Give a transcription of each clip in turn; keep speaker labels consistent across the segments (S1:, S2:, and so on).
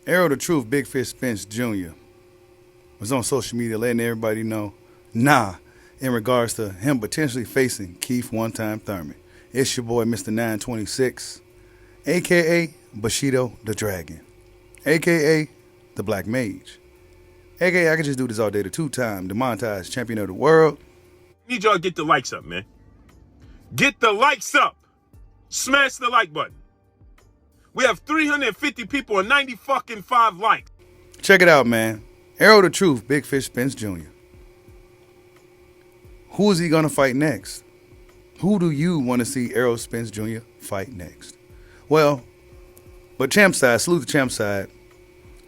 S1: Errol the Truth, Big Fish Spence Jr. was on social media letting everybody know, in regards to him potentially facing Keith one-time Thurman. It's your boy, Mr. 926, a.k.a. Bushido the Dragon, a.k.a. the Black Mage, a.k.a. I could just do this all day, the two-time demonetized champion of the world.
S2: Need y'all to get the likes up, man. Get the likes up. Smash the like button. We have 350 people and 90 fucking 5 likes.
S1: Check it out, man. Errol the Truth, Big Fish Spence Jr. Who is he going to fight next? Who do you want to see Errol Spence Jr. fight next? Well, but Champside, salute the Champside,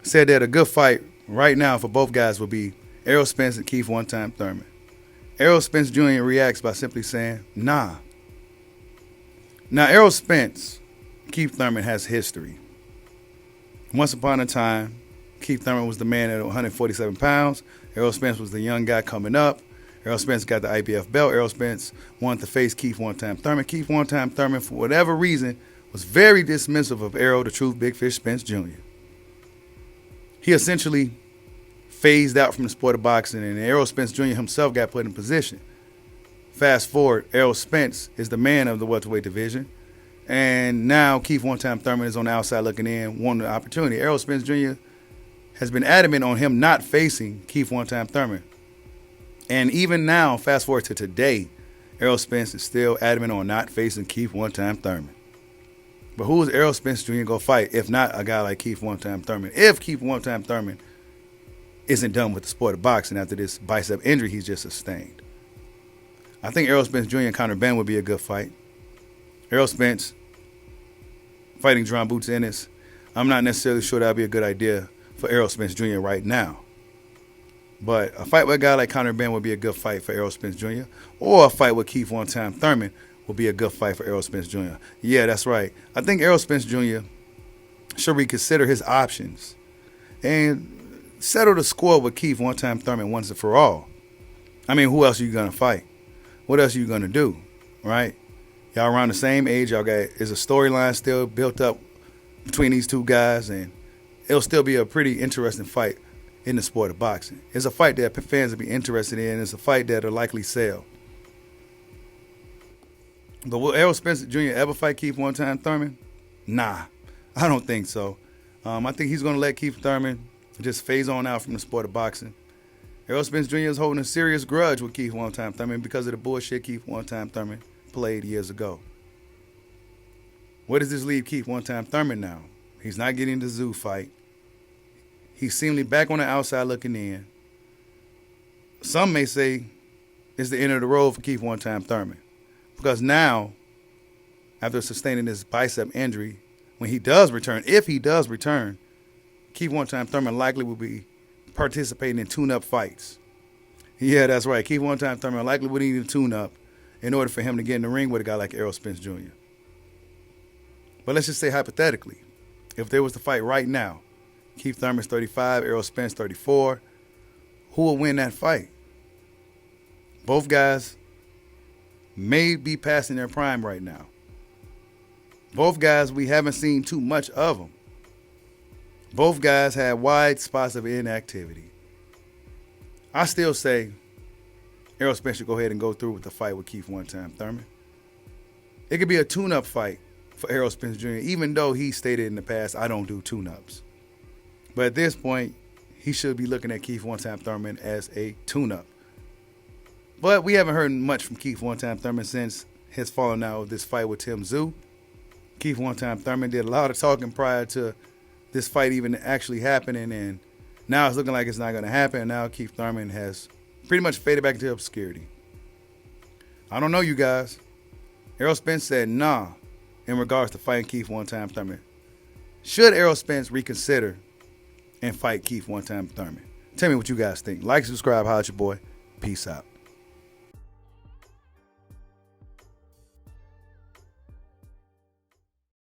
S1: said that a good fight right now for both guys would be Errol Spence and Keith one-time Thurman. Errol Spence Jr. reacts by simply saying, nah. Now, Errol Spence, Keith Thurman has history. Once upon a time, Keith Thurman was the man at 147 pounds. Errol Spence was the young guy coming up. Errol Spence got the IBF belt. Errol Spence wanted to face Keith one-time Thurman. Keith one-time Thurman, for whatever reason, was very dismissive of Errol the Truth, Big Fish Spence Jr. He essentially phased out from the sport of boxing, and Errol Spence Jr. himself got put in position. Fast forward, Errol Spence is the man of the welterweight division, and now Keith one-time Thurman is on the outside looking in, wanting the opportunity. Errol Spence Jr. has been adamant on him not facing Keith one-time Thurman. And even now, fast forward to today, Errol Spence is still adamant on not facing Keith one-time Thurman. But who is Errol Spence Jr. going to fight if not a guy like Keith one-time Thurman? If Keith one-time Thurman isn't done with the sport of boxing after this bicep injury he's just sustained. I think Errol Spence Jr. and Conor Benn would be a good fight. Errol Spence fighting John Boots Ennis, I'm not necessarily sure that would be a good idea for Errol Spence Jr. right now. But a fight with a guy like Conor Benn would be a good fight for Errol Spence Jr. Or a fight with Keith one-time Thurman would be a good fight for Errol Spence Jr. Yeah, that's right. I think Errol Spence Jr. should reconsider his options and settle the score with Keith one-time Thurman once and for all. I mean, who else are you going to fight? What else are you going to do, right? Y'all around the same age. Y'all got, is a storyline still built up between these two guys, and it'll still be a pretty interesting fight in the sport of boxing. It's a fight that fans will be interested in. It's a fight that will likely sell. But will Errol Spence Jr. ever fight Keith one-time Thurman? Nah, I don't think so. I think he's going to let Keith Thurman just phase on out from the sport of boxing. Errol Spence Jr. is holding a serious grudge with Keith one-time Thurman because of the bullshit Keith one-time Thurman played years ago. Where does this leave Keith one-time Thurman now? He's not getting the Zoo fight. He's seemingly back on the outside looking in. Some may say it's the end of the road for Keith one-time Thurman. Because now, after sustaining this bicep injury, when he does return, if he does return, Keith one-time Thurman likely will be participating in tune-up fights. Yeah, that's right. Keith one-time Thurman likely would need a tune-up in order for him to get in the ring with a guy like Errol Spence Jr. But let's just say hypothetically, if there was to fight right now, Keith Thurman's 35, Errol Spence 34, who will win that fight? Both guys may be passing their prime right now. Both guys, we haven't seen too much of them. Both guys had wide spots of inactivity. I still say Errol Spence should go ahead and go through with the fight with Keith one-time Thurman. It could be a tune-up fight for Errol Spence Jr., even though he stated in the past, I don't do tune-ups. But at this point, he should be looking at Keith one-time Thurman as a tune-up. But we haven't heard much from Keith one-time Thurman since his falling out of this fight with Tim Tszyu. Keith one-time Thurman did a lot of talking prior to this fight even actually happening, and now it's looking like it's not going to happen. And now Keith Thurman has pretty much faded back into obscurity. I don't know, you guys. Errol Spence said nah in regards to fighting Keith one-time Thurman. Should Errol Spence reconsider and fight Keith one-time Thurman? Tell me what you guys think. Like, subscribe, holla at your boy. Peace out.